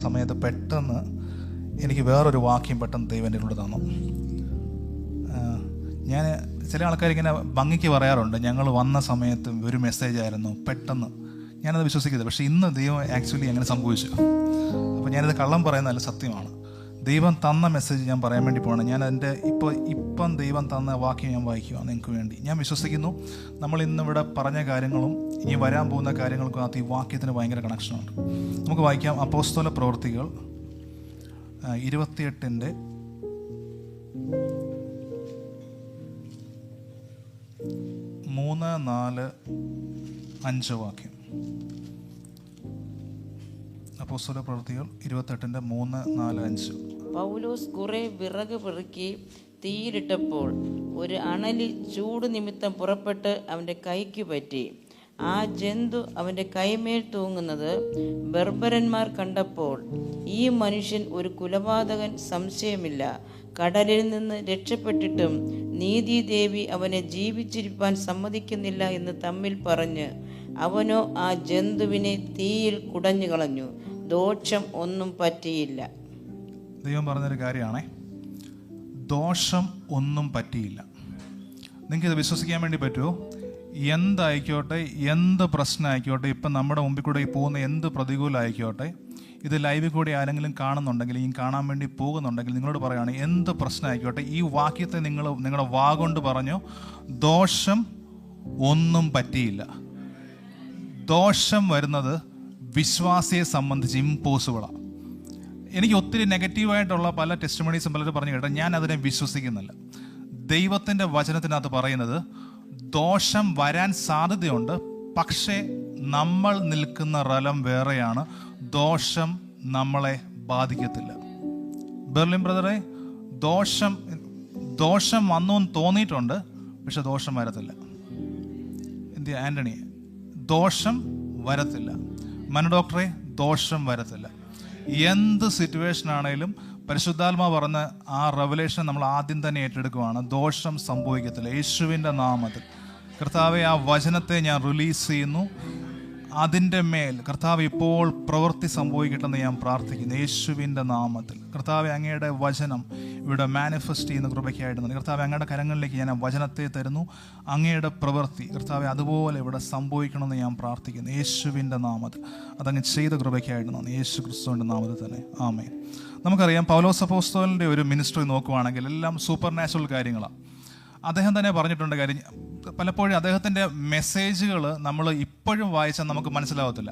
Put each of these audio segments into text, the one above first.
സമയത്ത് പെട്ടെന്ന് എനിക്ക് വേറൊരു വാക്യം പെട്ടെന്ന് ദൈവം എൻ്റെ ഉള്ളിൽ തന്നു. ഞാൻ ചില ആൾക്കാരിങ്ങനെ ഭംഗിക്ക് പറയാറുണ്ട്, ഞങ്ങൾ വന്ന സമയത്ത് ഒരു മെസ്സേജായിരുന്നു പെട്ടെന്ന്. ഞാനത് വിശ്വസിക്കുന്നത്. പക്ഷേ ഇന്ന് ദൈവം ആക്ച്വലി അങ്ങനെ സംഭവിച്ചു. അപ്പോൾ ഞാനത് കള്ളം പറയുന്നതല്ല, സത്യമാണ്. ദൈവം തന്ന മെസ്സേജ് ഞാൻ പറയാൻ വേണ്ടി പോകണം. ഞാൻ എൻ്റെ ഇപ്പം ദൈവം തന്ന വാക്യം ഞാൻ വായിക്കുക നിങ്ങൾക്ക് വേണ്ടി. ഞാൻ വിശ്വസിക്കുന്നു നമ്മൾ ഇന്നിവിടെ പറഞ്ഞ കാര്യങ്ങളും ഇനി വരാൻ പോകുന്ന കാര്യങ്ങൾക്കകത്ത് ഈ വാക്യത്തിന് ഭയങ്കര കണക്ഷനുണ്ട്. നമുക്ക് വായിക്കാം. അപ്പോസ്തല പ്രവൃത്തികൾ 28 3, 4, 5 വാക്യം. അപ്പോസ്തല പ്രവൃത്തികൾ 28 3, 4, 5. പൗലോസ് കുറെ വിറക് പെറുക്കി തീയിലിട്ടപ്പോൾ ഒരു അണലി ചൂട് നിമിത്തം പുറപ്പെട്ട് അവൻ്റെ കൈക്ക് പറ്റി. ആ ജന്തു അവൻ്റെ കൈമേൽ തൂങ്ങുന്നത് ബർബരന്മാർ കണ്ടപ്പോൾ, ഈ മനുഷ്യൻ ഒരു കുലപാതകൻ, സംശയമില്ല, കടലിൽ നിന്ന് രക്ഷപ്പെട്ടിട്ടും നീതിദേവി അവനെ ജീവിച്ചിരിപ്പാൻ സമ്മതിക്കുന്നില്ല എന്ന് തമ്മിൽ പറഞ്ഞ് അവനോ ആ ജന്തുവിനെ തീയിൽ കുടഞ്ഞു കളഞ്ഞു. ദോഷം ഒന്നും പറ്റിയില്ല. ദൈവം പറഞ്ഞൊരു കാര്യമാണേ, ദോഷം ഒന്നും പറ്റിയില്ല. നിങ്ങൾക്കിത് വിശ്വസിക്കാൻ വേണ്ടി പറ്റുമോ? എന്തായിക്കോട്ടെ, എന്ത് പ്രശ്നമായിക്കോട്ടെ, ഇപ്പം നമ്മുടെ മുമ്പിൽ കൂടെ പോകുന്ന എന്ത് പ്രതികൂലമായിക്കോട്ടെ, ഇത് ലൈവിൽ കൂടി ആരെങ്കിലും കാണുന്നുണ്ടെങ്കിൽ, ഈ കാണാൻ വേണ്ടി പോകുന്നുണ്ടെങ്കിൽ നിങ്ങളോട് പറയുകയാണ്, എന്ത് പ്രശ്നമായിക്കോട്ടെ, ഈ വാക്യത്തെ നിങ്ങളുടെ വാ കൊണ്ട് പറഞ്ഞു, ദോഷം ഒന്നും പറ്റിയില്ല. ദോഷം വരുന്നത് വിശ്വാസിയെ സംബന്ധിച്ച് ഇമ്പോസിബിളാണ്. എനിക്ക് ഒത്തിരി നെഗറ്റീവായിട്ടുള്ള പല ടെസ്റ്റിമണീസും പലരും പറഞ്ഞു കേട്ടോ, ഞാൻ അതിനെ വിശ്വസിക്കുന്നില്ല. ദൈവത്തിൻ്റെ വചനത്തിനകത്ത് പറയുന്നത് ദോഷം വരാൻ സാധ്യതയുണ്ട്, പക്ഷേ നമ്മൾ നിൽക്കുന്ന റലം വേറെയാണ്, ദോഷം നമ്മളെ ബാധിക്കത്തില്ല. ബെർലിൻ ബ്രദറെ, ദോഷം വന്നു എന്ന് തോന്നിയിട്ടുണ്ട്, പക്ഷെ ദോഷം വരത്തില്ല. എന്ത് ആൻ്റണി, ദോഷം വരത്തില്ല. മനു ഡോക്ടറെ, ദോഷം വരത്തില്ല. എന്ത് സിറ്റുവേഷൻ ആണെങ്കിലും പരിശുദ്ധാത്മാവ് പറഞ്ഞ ആ റെവലേഷൻ നമ്മൾ ആദ്യം തന്നെ ഏറ്റെടുക്കുകയാണ്, ദോഷം സംഭവിക്കത്തില്ല. യേശുവിൻ്റെ നാമത്തിൽ കർത്താവെ, ആ വചനത്തെ ഞാൻ റിലീസ് ചെയ്യുന്നു. അതിൻ്റെ മേൽ കർത്താവ് ഇപ്പോൾ പ്രവൃത്തി സംഭവിക്കട്ടെന്ന് ഞാൻ പ്രാർത്ഥിക്കുന്നു യേശുവിൻ്റെ നാമത്തിൽ. കർത്താവെ, അങ്ങയുടെ വചനം ഇവിടെ മാനിഫെസ്റ്റ് ചെയ്യുന്ന കൃപയ്ക്കായിട്ട് നന്ദി. കർത്താവെ, അങ്ങയുടെ കരങ്ങളിലേക്ക് ഞാൻ ആ വചനത്തെ തരുന്നു. അങ്ങയുടെ പ്രവൃത്തി കർത്താവെ അതുപോലെ ഇവിടെ സംഭവിക്കണമെന്ന് ഞാൻ പ്രാർത്ഥിക്കുന്നു യേശുവിൻ്റെ നാമത്തിൽ. അതങ്ങ് ചെയ്ത കൃപയ്ക്കായിട്ട് നന്ദി, യേശു ക്രിസ്തുവിൻ്റെ നാമത്തിൽ തന്നെ, ആമേൻ. നമുക്കറിയാം, പൗലോസ് അപ്പോസ്തലൻ്റെ ഒരു മിനിസ്ട്രി നോക്കുവാണെങ്കിൽ എല്ലാം സൂപ്പർ നാച്ചുറൽ കാര്യങ്ങളാണ്. അദ്ദേഹം തന്നെ പറഞ്ഞിട്ടുണ്ട് കാര്യം. പലപ്പോഴും അദ്ദേഹത്തിൻ്റെ മെസ്സേജുകൾ നമ്മൾ ഇപ്പോഴും വായിച്ചാൽ നമുക്ക് മനസ്സിലാവത്തില്ല.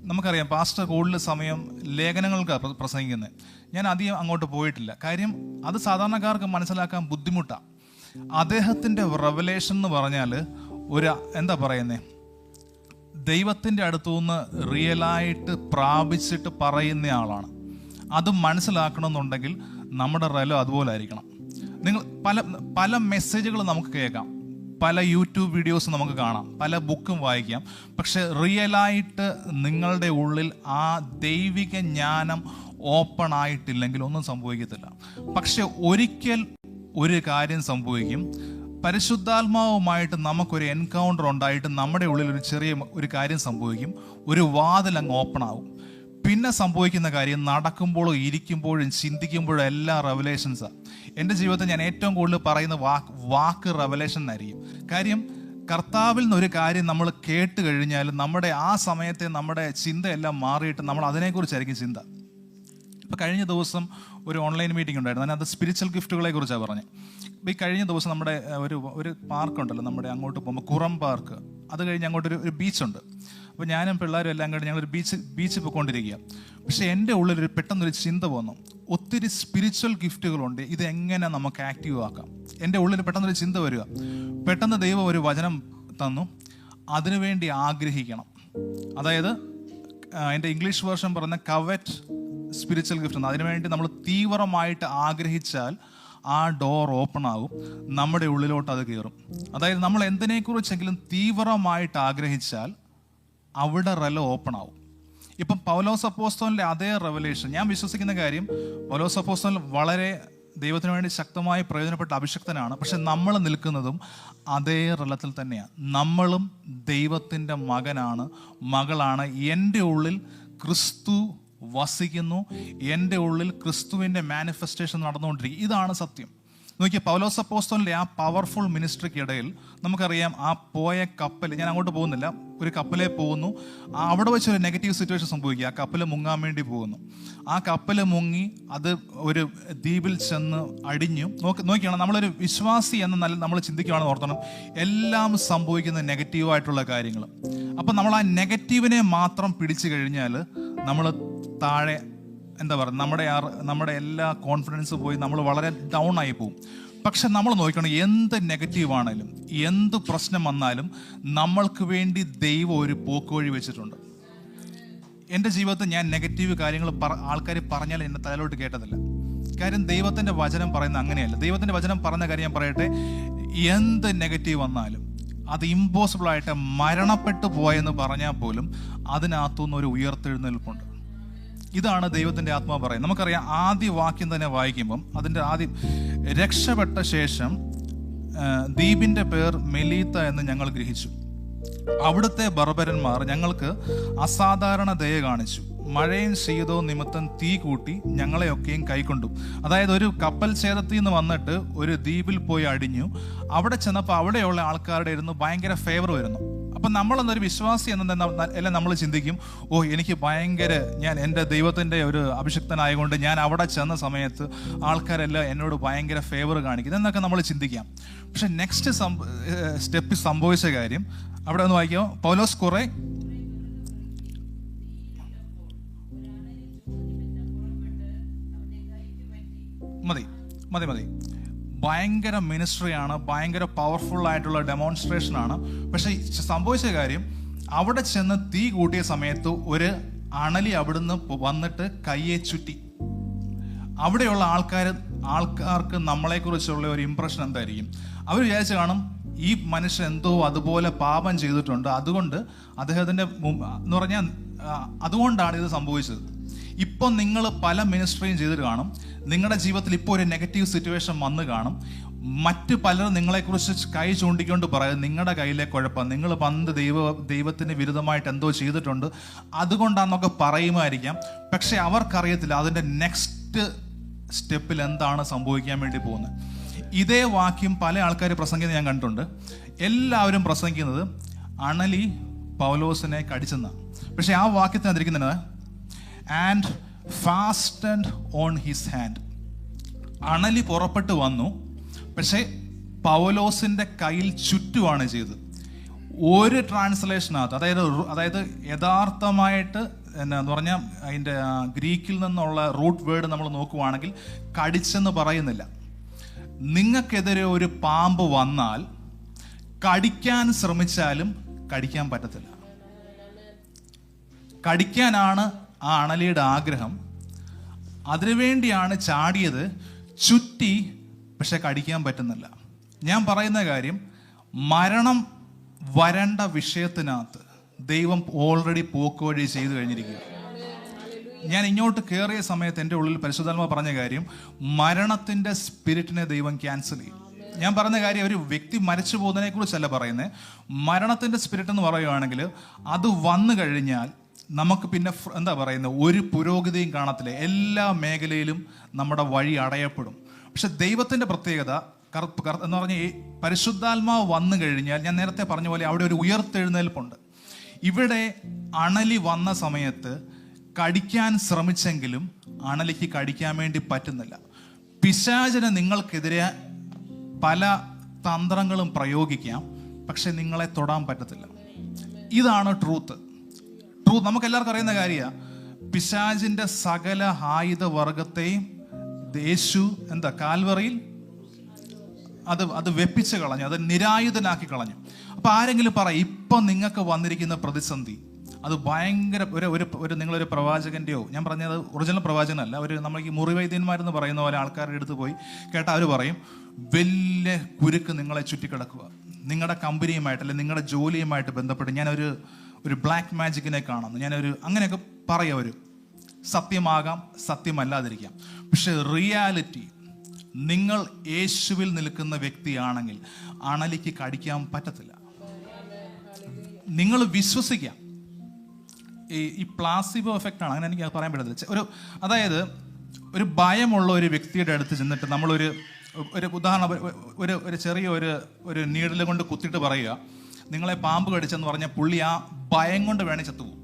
നമുക്കറിയാം, പാസ്റ്റർ കൂടുതൽ സമയം ലേഖനങ്ങൾക്ക് പ്രസംഗിക്കുന്നത്. ഞാൻ അധികം അങ്ങോട്ട് പോയിട്ടില്ല. കാര്യം അത് സാധാരണക്കാർക്ക് മനസ്സിലാക്കാൻ ബുദ്ധിമുട്ടാണ്. അദ്ദേഹത്തിൻ്റെ റെവലേഷൻ എന്ന് പറഞ്ഞാൽ എന്താ പറയുന്നത്, ദൈവത്തിൻ്റെ അടുത്തുനിന്ന് റിയലായിട്ട് പ്രാപിച്ചിട്ട് പറയുന്ന ആളാണ്. അത് മനസ്സിലാക്കണമെന്നുണ്ടെങ്കിൽ നമ്മുടെ റെലോ അതുപോലെ ആയിരിക്കണം. നിങ്ങൾ പല മെസ്സേജുകൾ നമുക്ക് കേൾക്കാം, പല യൂട്യൂബ് വീഡിയോസ് നമുക്ക് കാണാം, പല ബുക്കും വായിക്കാം. പക്ഷെ റിയലായിട്ട് നിങ്ങളുടെ ഉള്ളിൽ ആ ദൈവിക ജ്ഞാനം ഓപ്പൺ ആയിട്ടില്ലെങ്കിൽ ഒന്നും സംഭവിക്കത്തില്ല. പക്ഷെ ഒരിക്കൽ ഒരു കാര്യം സംഭവിക്കും, പരിശുദ്ധാത്മാവുമായിട്ട് നമുക്കൊരു എൻകൗണ്ടർ ഉണ്ടായിട്ട് നമ്മുടെ ഉള്ളിൽ ഒരു കാര്യം സംഭവിക്കും, ഒരു വാതിൽ അങ്ങ് ഓപ്പൺ ആവും. പിന്നെ സംഭവിക്കുന്ന കാര്യം, നടക്കുമ്പോഴും ഇരിക്കുമ്പോഴും ചിന്തിക്കുമ്പോഴും എല്ലാം റെവലേഷൻസാണ്. എൻ്റെ ജീവിതത്തിൽ ഞാൻ ഏറ്റവും കൂടുതൽ പറയുന്ന വാക്ക് റെവലേഷൻ ആയിരിക്കും. കാര്യം കർത്താവിൽ നിന്നൊരു കാര്യം നമ്മൾ കേട്ട് കഴിഞ്ഞാൽ നമ്മുടെ ആ സമയത്തെ നമ്മുടെ ചിന്തയെല്ലാം മാറിയിട്ട് നമ്മൾ അതിനെക്കുറിച്ചായിരിക്കും ചിന്ത. ഇപ്പോൾ കഴിഞ്ഞ ദിവസം ഒരു ഓൺലൈൻ മീറ്റിംഗ് ഉണ്ടായിരുന്നു. അതിനകത്ത് സ്പിരിച്വൽ ഗിഫ്റ്റുകളെ കുറിച്ചാണ് പറഞ്ഞത്. ഇപ്പോൾ ഈ കഴിഞ്ഞ ദിവസം നമ്മുടെ ഒരു പാർക്കുണ്ടല്ലോ, നമ്മുടെ അങ്ങോട്ട് പോകുമ്പോൾ കുറം പാർക്ക്, അത് കഴിഞ്ഞ് അങ്ങോട്ടൊരു ബീച്ചുണ്ട്. അപ്പോൾ ഞാനും പിള്ളേരും എല്ലാം കഴിഞ്ഞ് ഞങ്ങളൊരു ബീച്ചിൽ പോയിക്കൊണ്ടിരിക്കുക. പക്ഷേ എൻ്റെ ഉള്ളിലൊരു പെട്ടെന്നൊരു ചിന്ത വന്നു, ഒത്തിരി സ്പിരിച്വൽ ഗിഫ്റ്റുകളുണ്ട്, ഇതെങ്ങനെ നമുക്ക് ആക്റ്റീവ് ആക്കാം. എൻ്റെ ഉള്ളിൽ പെട്ടെന്നൊരു ചിന്ത വരിക. പെട്ടെന്ന് ദൈവം ഒരു വചനം തന്നു, അതിനുവേണ്ടി ആഗ്രഹിക്കണം. അതായത് എൻ്റെ ഇംഗ്ലീഷ് വേർഷൻ പറഞ്ഞ കവറ്റ് സ്പിരിച്വൽ ഗിഫ്റ്റ്. അതിനുവേണ്ടി നമ്മൾ തീവ്രമായിട്ട് ആഗ്രഹിച്ചാൽ ആ ഡോർ ഓപ്പൺ ആകും, നമ്മുടെ ഉള്ളിലോട്ട് അത് കയറും. അതായത് നമ്മൾ എന്തിനെക്കുറിച്ചെങ്കിലും തീവ്രമായിട്ട് ആഗ്രഹിച്ചാൽ അവിടെ റെല ഓപ്പൺ ആവും. ഇപ്പം പൗലോസ് അപ്പോസ്തലൻ്റെ അതേ റെവലേഷൻ ഞാൻ വിശ്വസിക്കുന്ന കാര്യം, പൗലോസ് അപ്പോസ്തലൻ വളരെ ദൈവത്തിന് വേണ്ടി ശക്തമായി പ്രയോജനപ്പെട്ട അഭിഷക്തനാണ്. പക്ഷെ നമ്മൾ നിൽക്കുന്നതും അതേ റലത്തിൽ തന്നെയാണ്. നമ്മളും ദൈവത്തിൻ്റെ മകനാണ്, മകളാണ്. എൻ്റെ ഉള്ളിൽ ക്രിസ്തു വസിക്കുന്നു, എൻ്റെ ഉള്ളിൽ ക്രിസ്തുവിൻ്റെ മാനിഫെസ്റ്റേഷൻ നടന്നുകൊണ്ടിരിക്കും. ഇതാണ് സത്യം. നോക്കിയാൽ പൗലോസ് അപ്പോസ്തലൻ്റെ ആ പവർഫുൾ മിനിസ്ട്രിക്കിടയിൽ നമുക്കറിയാം, ആ പോയ കപ്പൽ, ഞാൻ അങ്ങോട്ട് പോകുന്നില്ല, ഒരു കപ്പലിൽ പോകുന്നു, അവിടെ വെച്ചൊരു നെഗറ്റീവ് സിറ്റുവേഷൻ സംഭവിക്കുക. ആ കപ്പൽ മുങ്ങാൻ വേണ്ടി പോകുന്നു. ആ കപ്പൽ മുങ്ങി അത് ഒരു ദ്വീപിൽ ചെന്ന് അടിഞ്ഞു. നോക്കിയാണ് നമ്മളൊരു വിശ്വാസി എന്ന നിലയിൽ നമ്മൾ ചിന്തിക്കുകയാണെന്ന് ഓർത്തണം, എല്ലാം സംഭവിക്കുന്ന നെഗറ്റീവായിട്ടുള്ള കാര്യങ്ങൾ. അപ്പം നമ്മൾ ആ നെഗറ്റീവിനെ മാത്രം പിടിച്ചു കഴിഞ്ഞാൽ നമ്മൾ താഴെ എന്താ പറയുക, നമ്മുടെ എല്ലാ കോൺഫിഡൻസ് പോയി നമ്മൾ വളരെ ഡൗൺ ആയി പോകും. പക്ഷെ നമ്മൾ നോക്കണം, എന്ത് നെഗറ്റീവാണേലും എന്ത് പ്രശ്നം വന്നാലും നമ്മൾക്ക് വേണ്ടി ദൈവം ഒരു പോക്കുവഴി വെച്ചിട്ടുണ്ട്. എൻ്റെ ജീവിതത്തിൽ ഞാൻ നെഗറ്റീവ് കാര്യങ്ങൾ ആൾക്കാർ പറഞ്ഞാൽ എൻ്റെ തലയിലോട്ട് കേട്ടതില്ല. കാര്യം ദൈവത്തിൻ്റെ വചനം പറയുന്നത് അങ്ങനെയല്ല. ദൈവത്തിൻ്റെ വചനം പറഞ്ഞ കാര്യം ഞാൻ പറയട്ടെ, എന്ത് നെഗറ്റീവ് വന്നാലും അത് ഇമ്പോസിബിളായിട്ട് മരണപ്പെട്ടു പോയെന്ന് പറഞ്ഞാൽ പോലും അതിനകത്തുനിന്ന് ഒരു ഉയർത്തെഴുന്നേൽപ്പുണ്ട്. ഇതാണ് ദൈവത്തിൻ്റെ ആത്മാവ് പറയുന്നത്. നമുക്കറിയാം, ആദ്യ വാക്യം തന്നെ വായിക്കുമ്പം അതിൻ്റെ ആദ്യം, രക്ഷപ്പെട്ട ശേഷം ദ്വീപിൻ്റെ പേർ മെലീത്ത എന്ന് ഞങ്ങൾ ഗ്രഹിച്ചു. അവിടുത്തെ ബർബരന്മാർ ഞങ്ങൾക്ക് അസാധാരണ ദയ കാണിച്ചു. മഴയും ശീതവും നിമിത്തം തീ കൂട്ടി ഞങ്ങളെയൊക്കെയും കൈക്കൊണ്ടു. അതായത് ഒരു കപ്പൽ ഛേദത്തിൽ നിന്ന് വന്നിട്ട് ഒരു ദ്വീപിൽ പോയി അടിഞ്ഞു. അവിടെ ചെന്നപ്പോൾ അവിടെയുള്ള ആൾക്കാരുടെ ഇരുന്ന് ഭയങ്കര ഫേവർ വരുന്നു. അപ്പം നമ്മളെന്നൊരു വിശ്വാസി എല്ലാം നമ്മൾ ചിന്തിക്കും, എനിക്ക് ഭയങ്കര, ഞാൻ എൻ്റെ ദൈവത്തിൻ്റെ ഒരു അഭിഷിക്തനായതുകൊണ്ട് ഞാൻ അവിടെ ചെന്ന സമയത്ത് ആൾക്കാരെല്ലാം എന്നോട് ഭയങ്കര ഫേവർ കാണിക്കും എന്നൊക്കെ നമ്മൾ ചിന്തിക്കാം. പക്ഷെ നെക്സ്റ്റ് സ്റ്റെപ്പ് സംഭവിച്ച കാര്യം അവിടെ ഒന്ന് വായിക്കാമോ? പൗലോസ് കുറെ മതി ഭയങ്കര മിനിസ്ട്രിയാണ്, ഭയങ്കര പവർഫുൾ ആയിട്ടുള്ള ഡെമോൺസ്ട്രേഷനാണ്. പക്ഷെ സംഭവിച്ച കാര്യം, അവിടെ ചെന്ന് തീ കൂട്ടിയ സമയത്ത് ഒരു അണലി അവിടുന്ന് വന്നിട്ട് കയ്യെ ചുറ്റി. അവിടെയുള്ള ആൾക്കാർക്ക് നമ്മളെക്കുറിച്ചുള്ള ഒരു ഇംപ്രഷൻ എന്തായിരിക്കും? അവർ വിചാരിച്ച് കാണും, ഈ മനുഷ്യൻ എന്തോ അതുപോലെ പാപം ചെയ്തിട്ടുണ്ട്, അതുകൊണ്ട് അദ്ദേഹത്തിൻ്റെ എന്ന് പറഞ്ഞാൽ അതുകൊണ്ടാണ് ഇത് സംഭവിച്ചത്. ഇപ്പം നിങ്ങൾ പല മിനിസ്ട്രിയും ചെയ്തിട്ട് കാണും, നിങ്ങളുടെ ജീവിതത്തിൽ ഇപ്പോൾ ഒരു നെഗറ്റീവ് സിറ്റുവേഷൻ വന്ന് കാണും. മറ്റ് പലരും നിങ്ങളെക്കുറിച്ച് കൈ ചൂണ്ടിക്കൊണ്ട് പറയും, നിങ്ങളുടെ കയ്യിലെ കുഴപ്പം, നിങ്ങൾ പണ്ട് ദൈവത്തിന് വിരുദ്ധമായിട്ട് എന്തോ ചെയ്തിട്ടുണ്ട്, അതുകൊണ്ടാണെന്നൊക്കെ പറയുമായിരിക്കാം. പക്ഷെ അവർക്കറിയത്തില്ല അതിൻ്റെ നെക്സ്റ്റ് സ്റ്റെപ്പിൽ എന്താണ് സംഭവിക്കാൻ വേണ്ടി പോകുന്നത്. ഇതേ വാക്യം പല ആൾക്കാർ പ്രസംഗിക്കുന്നത് ഞാൻ കണ്ടിട്ടുണ്ട്. എല്ലാവരും പ്രസംഗിക്കുന്നത് അണലി പൗലോസിനെ കടിച്ചെന്നാണ്. പക്ഷെ ആ വാക്യത്തിന് അതിരിക്കുന്നത് ആൻഡ് ഫാസ്റ്റൻഡ് ഓൺ ഹിസ് ഹാൻഡ്. അണലി പുറപ്പെട്ട് വന്നു, പക്ഷെ പൗലോസിന്റെ കയ്യിൽ ചുറ്റുവാണ് ചെയ്തത്. ഒരു ട്രാൻസ്ലേഷനകത്ത്, അതായത് യഥാർത്ഥമായിട്ട് എന്ന് പറഞ്ഞാൽ അതിൻ്റെ ഗ്രീക്കിൽ നിന്നുള്ള റൂട്ട് വേർഡ് നമ്മൾ നോക്കുവാണെങ്കിൽ കടിച്ചെന്ന് പറയുന്നില്ല. നിങ്ങൾക്കെതിരെ ഒരു പാമ്പ് വന്നാൽ കടിക്കാൻ ശ്രമിച്ചാലും കടിക്കാൻ പറ്റത്തില്ല. കടിക്കാനാണ് ആ അണലിയുടെ ആഗ്രഹം. അതിനുവേണ്ടിയാണ് ചാടിയത്, ചുറ്റി, പക്ഷെ കടിക്കാൻ പറ്റുന്നില്ല. ഞാൻ പറയുന്ന കാര്യം, മരണം വരേണ്ട വിഷയത്തിനകത്ത് ദൈവം ഓൾറെഡി പോക്കുവഴി ചെയ്തു കഴിഞ്ഞിരിക്കുക. ഞാൻ ഇങ്ങോട്ട് കയറിയ സമയത്ത് എൻ്റെ ഉള്ളിൽ പരിശുദ്ധാത്മാവ് പറഞ്ഞ കാര്യം, മരണത്തിൻ്റെ സ്പിരിറ്റിനെ ദൈവം ക്യാൻസൽ ചെയ്യും. ഞാൻ പറഞ്ഞ കാര്യം, ഒരു വ്യക്തി മരിച്ചു പോകുന്നതിനെ കുറിച്ചല്ല പറയുന്നത്. മരണത്തിൻ്റെ സ്പിരിറ്റ് എന്ന് പറയുകയാണെങ്കിൽ അത് വന്നു കഴിഞ്ഞാൽ നമുക്ക് പിന്നെ എന്താ പറയുന്നത്, ഒരു പുരോഗതിയും കാണത്തില്ല. എല്ലാ മേഖലയിലും നമ്മുടെ വഴി അടയപ്പെടും. പക്ഷെ ദൈവത്തിൻ്റെ പ്രത്യേകത എന്ന് പറഞ്ഞാൽ, പരിശുദ്ധാത്മാവ് വന്നു കഴിഞ്ഞാൽ, ഞാൻ നേരത്തെ പറഞ്ഞ പോലെ അവിടെ ഒരു ഉയർത്തെഴുന്നേൽപ്പുണ്ട്. ഇവിടെ അണലി വന്ന സമയത്ത് കടിക്കാൻ ശ്രമിച്ചെങ്കിലും അണലിക്ക് കടിക്കാൻ വേണ്ടി പറ്റുന്നില്ല. പിശാചിന് നിങ്ങൾക്കെതിരെ പല തന്ത്രങ്ങളും പ്രയോഗിക്കാം, പക്ഷെ നിങ്ങളെ തൊടാൻ പറ്റത്തില്ല. ഇതാണ് ട്രൂത്ത്. നമുക്കെല്ലാവർക്കും അറിയുന്ന കാര്യമാണ്. പിശാചിന്റെ സകല ആയുധ വർഗത്തെയും യേശു കാൽവറിയിൽ അത് വെപ്പിച്ച് കളഞ്ഞു, അത് നിരായുധനാക്കി കളഞ്ഞു. അപ്പൊ ആരെങ്കിലും പറയും, ഇപ്പം നിങ്ങൾക്ക് വന്നിരിക്കുന്ന പ്രതിസന്ധി അത് ഭയങ്കര നിങ്ങളൊരു പ്രവാചകന്റെയോ, ഞാൻ പറഞ്ഞത് ഒറിജിനൽ പ്രവാചകനല്ല, നമ്മൾ ഈ മുറിവൈദ്യന്മാരെന്ന് പറയുന്ന പോലെ ആൾക്കാരുടെ അടുത്ത് പോയി കേട്ടാൽ അവർ പറയും, വലിയ കുരുക്ക് നിങ്ങളെ ചുറ്റിക്കിടക്കുക, നിങ്ങളുടെ കമ്പനിയുമായിട്ട് അല്ലെങ്കിൽ നിങ്ങളുടെ ജോലിയുമായിട്ട് ബന്ധപ്പെട്ട് ഞാനൊരു ബ്ലാക്ക് മാജിക്കിനെ കാണുന്നു, അങ്ങനെയൊക്കെ പറയും അവർ. സത്യമാകാം, സത്യമല്ലാതിരിക്കാം. പക്ഷെ റിയാലിറ്റി, നിങ്ങൾ യേശുവിൽ നിൽക്കുന്ന വ്യക്തിയാണെങ്കിൽ അണലിക്ക് കടിക്കാൻ പറ്റത്തില്ല. നിങ്ങൾ വിശ്വസിക്കാം. ഈ പ്ലാസിബോ എഫക്റ്റ് ആണ്, അങ്ങനെ എനിക്ക് പറയാൻ പറ്റത്തില്ല. അതായത് ഒരു ഭയമുള്ള ഒരു വ്യക്തിയുടെ അടുത്ത് ചെന്നിട്ട് നമ്മളൊരു ഉദാഹരണം, ഒരു ചെറിയ ഒരു നീഡിൽ കൊണ്ട് കുത്തിയിട്ട് പറയുക നിങ്ങളെ പാമ്പ് കടിച്ചെന്ന് പറഞ്ഞാൽ പുള്ളി ആ ഭയം കൊണ്ട് വേണേൽ ചത്തുപോകും.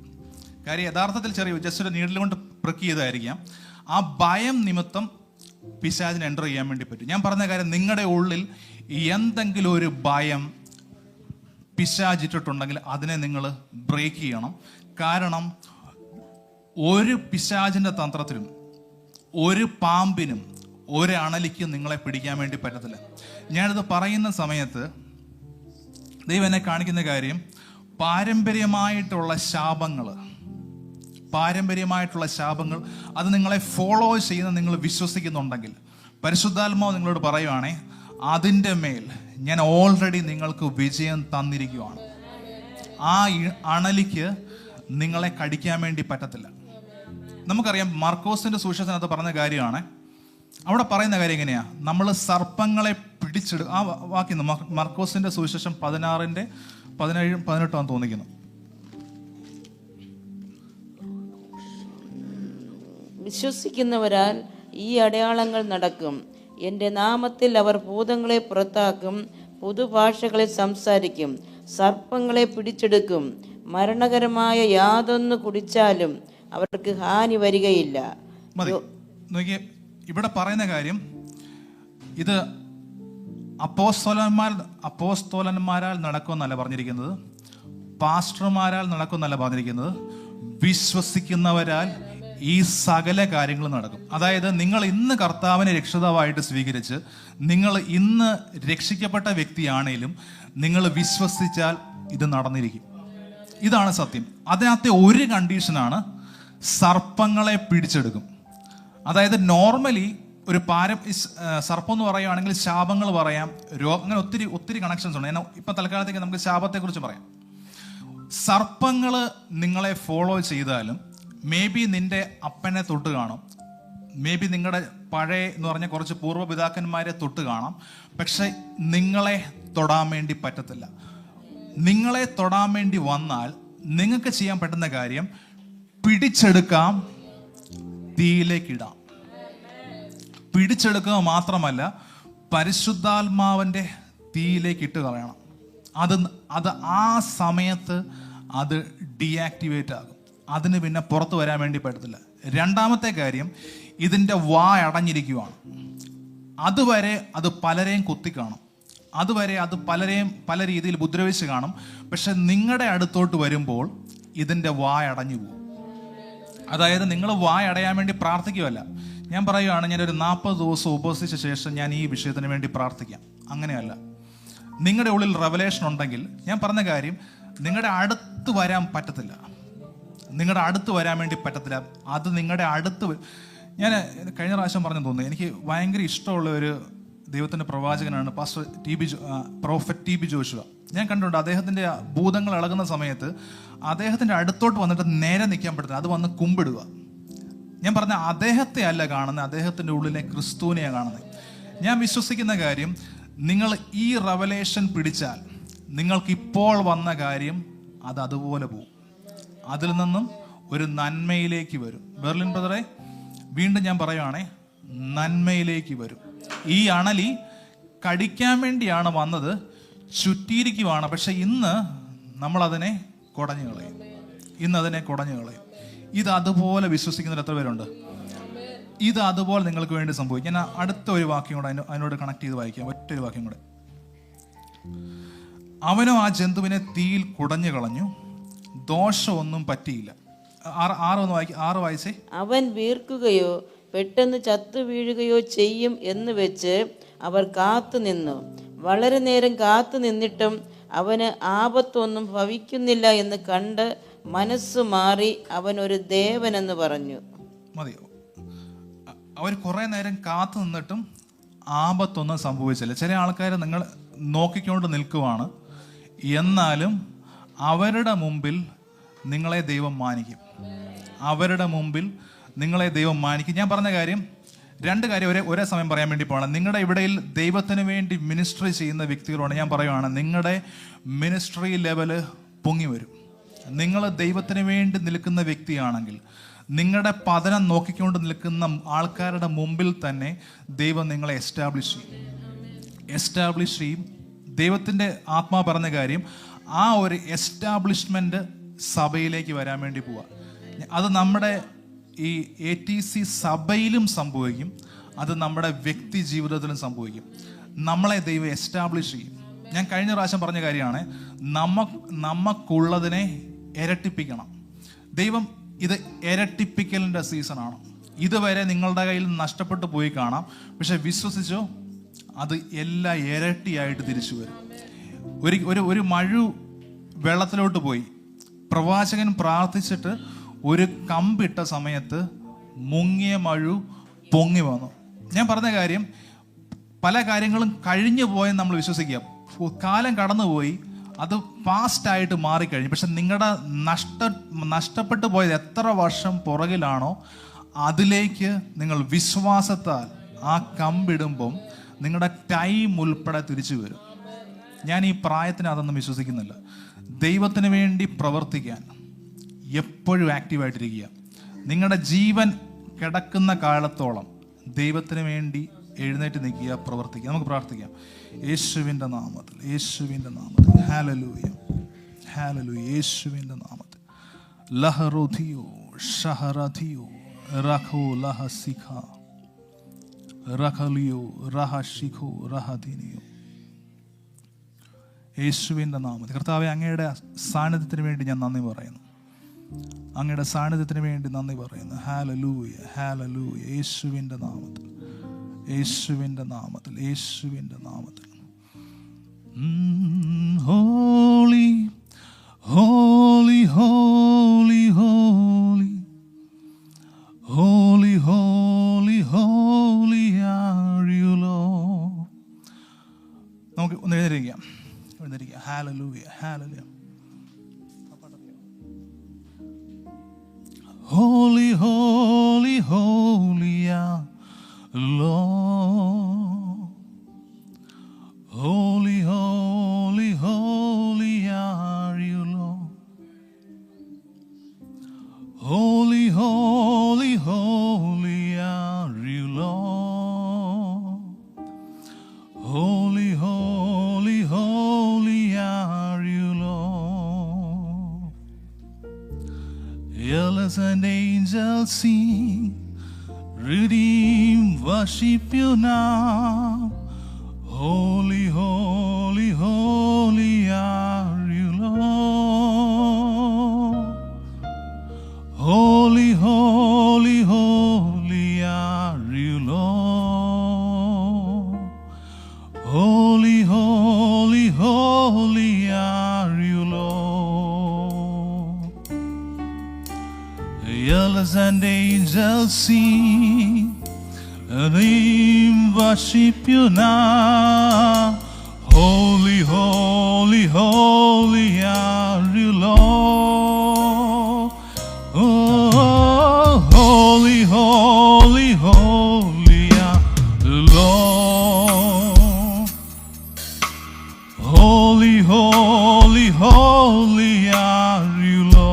കാര്യം യഥാർത്ഥത്തിൽ ജസ്റ്റ് ഒരു നീഡിൽ കൊണ്ട് പ്രിക്ക് ചെയ്തായിരിക്കാം. ആ ഭയം നിമിത്തം പിശാചിന് എൻ്റർ ചെയ്യാൻ വേണ്ടി പറ്റും. ഞാൻ പറഞ്ഞ കാര്യം, നിങ്ങളുടെ ഉള്ളിൽ എന്തെങ്കിലും ഒരു ഭയം പിശാചിട്ടിട്ടുണ്ടെങ്കിൽ അതിനെ നിങ്ങൾ ബ്രേക്ക് ചെയ്യണം. കാരണം ഒരു പിശാചിൻ്റെ തന്ത്രത്തിലും ഒരു പാമ്പിനും ഒരു അണലിക്കും നിങ്ങളെ പിടിക്കാൻ വേണ്ടി പറ്റത്തില്ല. ഞാനിത് പറയുന്ന സമയത്ത് ദൈവം എന്നെ കാണിക്കുന്ന കാര്യം, പാരമ്പര്യമായിട്ടുള്ള ശാപങ്ങൾ അത് നിങ്ങളെ ഫോളോ ചെയ്യുന്ന നിങ്ങൾ വിശ്വസിക്കുന്നുണ്ടെങ്കിൽ, പരിശുദ്ധാത്മാവ് നിങ്ങളോട് പറയുവാണേ അതിൻ്റെ മേൽ ഞാൻ ഓൾറെഡി നിങ്ങൾക്ക് വിജയം തന്നിരിക്കുകയാണ്. ആ അണലിക്ക് നിങ്ങളെ കടിക്കാൻ വേണ്ടി പറ്റത്തില്ല. നമുക്കറിയാം മർക്കോസിന്റെ സുവിശേഷത്തിനകത്ത് പറഞ്ഞ കാര്യമാണ്. അവിടെ പറയുന്ന കാര്യം എങ്ങനെയാ? നമ്മൾ സർപ്പങ്ങളെ ആ വാക്യം മർക്കോസിന്റെ സുവിശേഷം 16:17-18 തോന്നിക്കുന്നു. വിശ്വസിക്കുന്നവരാൽ ഈ അടയാളങ്ങൾ നടക്കും. എൻ്റെ നാമത്തിൽ അവർ ഭൂതങ്ങളെ പുറത്താക്കും, പുതുഭാഷകളിൽ സംസാരിക്കും, സർപ്പങ്ങളെ പിടിച്ചെടുക്കും, മരണകരമായ യാതൊന്ന് കുടിച്ചാലും അവർക്ക് ഹാനി വരികയില്ല. നോക്കിയേ, ഇവിടെ പറയുന്ന കാര്യം, ഇത് അപ്പോസ്തലന്മാരാൽ നടക്കുമെന്നല്ല പറഞ്ഞിരിക്കുന്നത്, പാസ്റ്റർമാരാൽ നടക്കുമെന്നല്ല പറഞ്ഞിരിക്കുന്നത്, വിശ്വസിക്കുന്നവരാൽ ഈ സകല കാര്യങ്ങളും നടക്കും. അതായത് നിങ്ങൾ ഇന്ന് കർത്താവിനെ രക്ഷിതാവായിട്ട് സ്വീകരിച്ച് നിങ്ങൾ ഇന്ന് രക്ഷിക്കപ്പെട്ട വ്യക്തിയാണേലും നിങ്ങൾ വിശ്വസിച്ചാൽ ഇത് നടന്നിരിക്കും. ഇതാണ് സത്യം. അതിനകത്തെ ഒരു കണ്ടീഷനാണ് സർപ്പങ്ങളെ പിടിച്ചെടുക്കും. അതായത് നോർമലി ഒരു സർപ്പം എന്ന് പറയുകയാണെങ്കിൽ ശാപങ്ങൾ പറയാം, അങ്ങനെ ഒത്തിരി കണക്ഷൻസ് ഉണ്ട്. ഇപ്പം തൽക്കാലത്തേക്ക് നമുക്ക് ശാപത്തെക്കുറിച്ച് പറയാം. സർപ്പങ്ങൾ നിങ്ങളെ ഫോളോ ചെയ്താലും മേ ബി നിന്റെ അപ്പനെ തൊട്ട് കാണും, മേ ബി നിങ്ങളുടെ പഴയ എന്ന് പറഞ്ഞ കുറച്ച് പൂർവ്വപിതാക്കന്മാരെ തൊട്ട് കാണാം. പക്ഷെ നിങ്ങളെ തൊടാൻ വേണ്ടി പറ്റത്തില്ല. നിങ്ങളെ തൊടാൻ വേണ്ടി വന്നാൽ നിങ്ങൾക്ക് ചെയ്യാൻ പറ്റുന്ന കാര്യം പിടിച്ചെടുക്കാം, തീയിലേക്കിടാം. പിടിച്ചെടുക്കുക മാത്രമല്ല പരിശുദ്ധാത്മാവിൻ്റെ തീയിലേക്ക് ഇട്ട് കളയണം. അത് ആ സമയത്ത് അത് ഡീആക്ടിവേറ്റ് ആകും. അതിന് പിന്നെ പുറത്തു വരാൻ വേണ്ടി പറ്റത്തില്ല. രണ്ടാമത്തെ കാര്യം, ഇതിൻ്റെ അടഞ്ഞിരിക്കുകയാണ്. അതുവരെ അത് പലരെയും കുത്തിക്കാണും, അതുവരെ അത് പലരെയും പല രീതിയിൽ ഉപദ്രവിച്ച് കാണും. പക്ഷെ നിങ്ങളുടെ അടുത്തോട്ട് വരുമ്പോൾ ഇതിൻ്റെ അടഞ്ഞു പോകും. അതായത് നിങ്ങൾ അടയാൻ വേണ്ടി പ്രാർത്ഥിക്കുകയല്ല. ഞാൻ പറയുകയാണ്, ഞാനൊരു 40 ദിവസം ഉപവസിച്ച ശേഷം ഞാൻ ഈ വിഷയത്തിന് വേണ്ടി പ്രാർത്ഥിക്കാം. അങ്ങനെയല്ല. നിങ്ങളുടെ ഉള്ളിൽ റെവലേഷൻ ഉണ്ടെങ്കിൽ, ഞാൻ പറഞ്ഞ കാര്യം, നിങ്ങളുടെ അടുത്ത് വരാൻ പറ്റത്തില്ല. നിങ്ങളുടെ അടുത്ത് വരാൻ വേണ്ടി പറ്റത്തില്ല. അത് നിങ്ങളുടെ അടുത്ത് ഞാൻ കഴിഞ്ഞ പ്രാവശ്യം പറഞ്ഞു തോന്നുന്നു, എനിക്ക് ഭയങ്കര ഇഷ്ടമുള്ള ഒരു ദൈവത്തിൻ്റെ പ്രവാചകനാണ് പ്രോഫറ്റ് ടി ബി ജോഷുവ. ഞാൻ കണ്ടിട്ടുണ്ട്, അദ്ദേഹത്തിൻ്റെ ഭൂതങ്ങൾ ഇളകുന്ന സമയത്ത് അദ്ദേഹത്തിൻ്റെ അടുത്തോട്ട് വന്നിട്ട് നേരെ നിൽക്കാൻ പറ്റത്തില്ല, അത് വന്ന് കുമ്പിടുക. ഞാൻ പറഞ്ഞ അദ്ദേഹത്തെ അല്ല കാണുന്നത്, അദ്ദേഹത്തിൻ്റെ ഉള്ളിലെ ക്രിസ്തുവിനെയാണ് കാണുന്നത്. ഞാൻ വിശ്വസിക്കുന്ന കാര്യം, നിങ്ങൾ ഈ റെവലേഷൻ പിടിച്ചാൽ നിങ്ങൾക്ക് ഇപ്പോൾ വന്ന കാര്യം അത് അതുപോലെ പോകും. അതിൽ നിന്നും ഒരു നന്മയിലേക്ക് വരും. ബെർലിൻ ബ്രദറെ, വീണ്ടും ഞാൻ പറയുവാണേ, നന്മയിലേക്ക് വരും. ഈ അണലി കടിക്കാൻ വേണ്ടിയാണ് വന്നത്, ചുറ്റിയിരിക്കുവാണ്. പക്ഷെ ഇന്ന് നമ്മളതിനെ കുടഞ്ഞു കളയും. ഇത് അതുപോലെ വിശ്വസിക്കുന്നവർ എത്ര പേരുണ്ട്? ഇത് അതുപോലെ നിങ്ങൾക്ക് വേണ്ടി സംഭവിക്കും. ഞാൻ അടുത്ത ഒരു വാക്യം കൂടെ അതിനോട് കണക്ട് ചെയ്ത് വായിക്കാം. ഒറ്റൊരു വാക്യം കൂടെ. അവനോ ആ ജന്തുവിനെ തീയിൽ കുടഞ്ഞു കളഞ്ഞു, ദോഷമൊന്നും പറ്റിയില്ല. 6 വായിച്ചേ. അവൻ വീർക്കുകയോ പെട്ടെന്ന് ചത്തു വീഴുകയോ ചെയ്യും എന്ന് വെച്ച് അവർ കാത്തു നിന്നു. വളരെ നേരം കാത്തു നിന്നിട്ടും അവന് ആപത്തൊന്നും ഭവിക്കുന്നില്ല എന്ന് കണ്ട് മനസ്സു മാറി അവൻ ഒരു ദേവനെന്ന് പറഞ്ഞു. മതിയോ? അവർ കുറേ നേരം കാത്തു നിന്നിട്ടും ആപത്തൊന്നും സംഭവിച്ചില്ല. ചില ആൾക്കാർ നിങ്ങൾ നോക്കിക്കൊണ്ട് നിൽക്കുവാണ്, എന്നാലും അവരുടെ മുമ്പിൽ നിങ്ങളെ ദൈവം മാനിക്കും. ഞാൻ പറഞ്ഞ കാര്യം, 2 കാര്യം ഒരേ സമയം പറയാൻ വേണ്ടി പോകണം. നിങ്ങളുടെ ഇവിടെയിൽ ദൈവത്തിന് വേണ്ടി മിനിസ്ട്രി ചെയ്യുന്ന വ്യക്തികളോട് ഞാൻ പറയുവാണ്, നിങ്ങളുടെ മിനിസ്ട്രി ലെവല് പൊങ്ങി വരും. നിങ്ങൾ ദൈവത്തിന് വേണ്ടി നിൽക്കുന്ന വ്യക്തിയാണെങ്കിൽ, നിങ്ങളുടെ പതനം നോക്കിക്കൊണ്ട് നിൽക്കുന്ന ആൾക്കാരുടെ മുമ്പിൽ തന്നെ ദൈവം നിങ്ങളെ എസ്റ്റാബ്ലിഷ് ചെയ്യും. ദൈവത്തിൻ്റെ ആത്മാ പറഞ്ഞ കാര്യം, ആ ഒരു എസ്റ്റാബ്ലിഷ്മെൻറ്റ് സഭയിലേക്ക് വരാൻ വേണ്ടി പോവുക. അത് നമ്മുടെ ഈ ATC സഭയിലും സംഭവിക്കും, അത് നമ്മുടെ വ്യക്തി ജീവിതത്തിലും സംഭവിക്കും. നമ്മളെ ദൈവം എസ്റ്റാബ്ലിഷ് ചെയ്യും. ഞാൻ കഴിഞ്ഞ പ്രാവശ്യം പറഞ്ഞ കാര്യമാണ്, നമുക്കുള്ളതിനെ ഇരട്ടിപ്പിക്കണം. ദൈവം ഇത് ഇരട്ടിപ്പിക്കലിൻ്റെ സീസണാണ്. ഇതുവരെ നിങ്ങളുടെ കയ്യിൽ നഷ്ടപ്പെട്ടു പോയി കാണാം, പക്ഷെ വിശ്വസിച്ചോ, അത് എല്ലാം ഇരട്ടിയായിട്ട് തിരിച്ചു വരും. ഒരു മഴു വെള്ളത്തിലോട്ട് പോയി, പ്രവാചകൻ പ്രാർത്ഥിച്ചിട്ട് ഒരു കമ്പിട്ട സമയത്ത് മുങ്ങിയ മഴു പൊങ്ങി വന്നു. ഞാൻ പറഞ്ഞ കാര്യം, പല കാര്യങ്ങളും കഴിഞ്ഞു പോയെന്ന് നമ്മൾ വിശ്വസിക്കുക. കാലം കടന്നുപോയി, അത് പാസ്റ്റായിട്ട് മാറിക്കഴിഞ്ഞു. പക്ഷെ നിങ്ങളുടെ നഷ്ടപ്പെട്ടു പോയത് എത്ര വർഷം പുറകിലാണോ, അതിലേക്ക് നിങ്ങൾ വിശ്വാസത്താൽ ആ കമ്പിടുമ്പം നിങ്ങളുടെ ടൈം ഉൾപ്പെടെ തിരിച്ചു വരും. ഞാൻ ഈ പ്രായത്തിന് അതൊന്നും വിശ്വസിക്കുന്നില്ല. ദൈവത്തിന് വേണ്ടി പ്രവർത്തിക്കാൻ എപ്പോഴും ആക്റ്റീവായിട്ടിരിക്കുക. നിങ്ങളുടെ ജീവൻ കിടക്കുന്ന കാലത്തോളം ദൈവത്തിന് വേണ്ടി എഴുന്നേറ്റ് നിൽക്കുക, പ്രവർത്തിക്കുക. നമുക്ക് പ്രാർത്ഥിക്കാം. യേശുവിൻ്റെ നാമത്തിൽ, യേശുവിൻ്റെ നാമത്തിൽ. ഹല്ലേലൂയ, ഹല്ലേലൂയ. യേശുവിൻ്റെ നാമത്തിൽ. ലഹറുധിയോ ഷഹറധിയോ റഖോ ലഹസിഖ റഖലിയോ റഹശിഖോ റഹദിനിയോ. യേശുവിൻ്റെ നാമത്തിൽ. കർത്താവേ, അങ്ങയുടെ സാന്നിധ്യത്തിന് വേണ്ടി ഞാൻ നന്ദി പറയുന്നു. അങ്ങയുടെ സാന്നിധ്യത്തിന് വേണ്ടി നന്ദി പറയുന്നു. ഹല്ലേലൂയ, ഹല്ലേലൂയ. യേശുവിൻ്റെ നാമത്തിൽ, യേശുവിൻ്റെ നാമത്തിൽ, യേശുവിൻ്റെ നാമത്തിൽ. Holy holy holy holy holy holy holy are you lord. നമുക്ക് ഒന്ന് എഴുന്നേൽക്കാം. ഹല്ലേലൂയ, ഹല്ലേലൂയ. Holy, holy, holy are Lord. Holy, holy, holy are you, Lord. Holy, holy, holy are you, Lord. Holy, holy, holy are you, Lord. Elders and angels sing, redeem, worship you now. Holy, holy, holy are you, Lord. Holy, holy, holy are you, Lord. Holy, holy, holy are you, Lord. Elders and angels sing, redeem, worship you now. Holy, holy, holy are you, Lord. Oh, holy, holy, holy are you, Lord. Holy, holy, holy are you, Lord.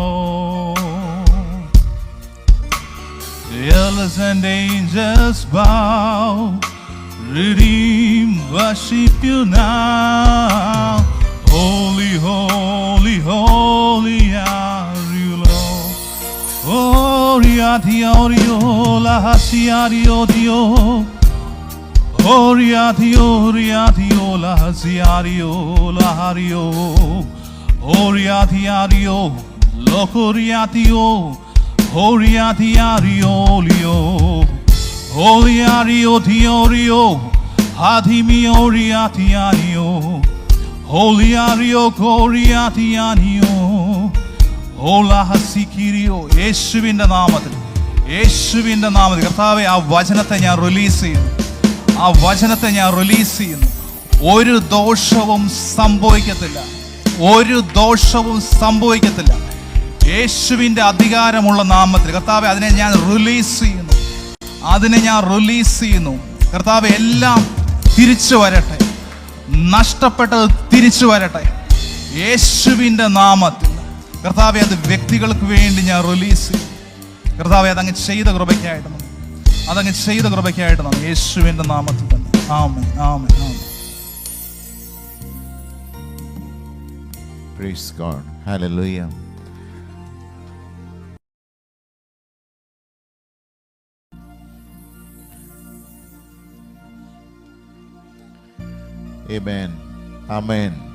Elders and angels bow, redeem, worship you now. Holy, holy, holy are you, Lord. Oh, riadio, la hasiadio, dio. Oh, riadio, la hasiadio, la hario. Oh, riadio, loco riadio. Oriatiario lio, Oliario diorio, Hadimi oriatiario, Oliario coriatiario, Ola hasikirio. യേശുവിൻ്റെ നാമത്തിൽ, യേശുവിൻ്റെ നാമത്തിൽ. കർത്താവേ, ആ വചനത്തെ ഞാൻ release ചെയ്യുന്നു, ആ വചനത്തെ ഞാൻ റിലീസ് ചെയ്യുന്നു. ഒരു ദോഷവും സംഭവിക്കത്തില്ല, ഒരു ദോഷവും സംഭവിക്കത്തില്ല. യേശുവിൻ്റെ അധികാരമുള്ള നാമത്തിൽ കർത്താവെ, അതിനെ ഞാൻ റിലീസ് ചെയ്യുന്നു, അതിനെ ഞാൻ റിലീസ് ചെയ്യുന്നു. കർത്താവെ, എല്ലാം തിരിച്ചു വരട്ടെ, നഷ്ടപ്പെട്ടത് തിരിച്ചു വരട്ടെ. യേശുവിൻ്റെ നാമത്തിൽ, കർത്താവെ, അത് വ്യക്തികൾക്ക് വേണ്ടി ഞാൻ റിലീസ് ചെയ്യും. കർത്താവെ, അതങ്ങ് ചെയ്ത കൃപയ്ക്കായിട്ട് നന്ദി. അതങ്ങ് ചെയ്ത കൃപയ്ക്കായിട്ട് നന്ദി. യേശുവിൻ്റെ നാമത്തിൽ തന്നെ. ആമേൻ, ആമേൻ, ആമേൻ. Praise God. Hallelujah. Amen. Amen.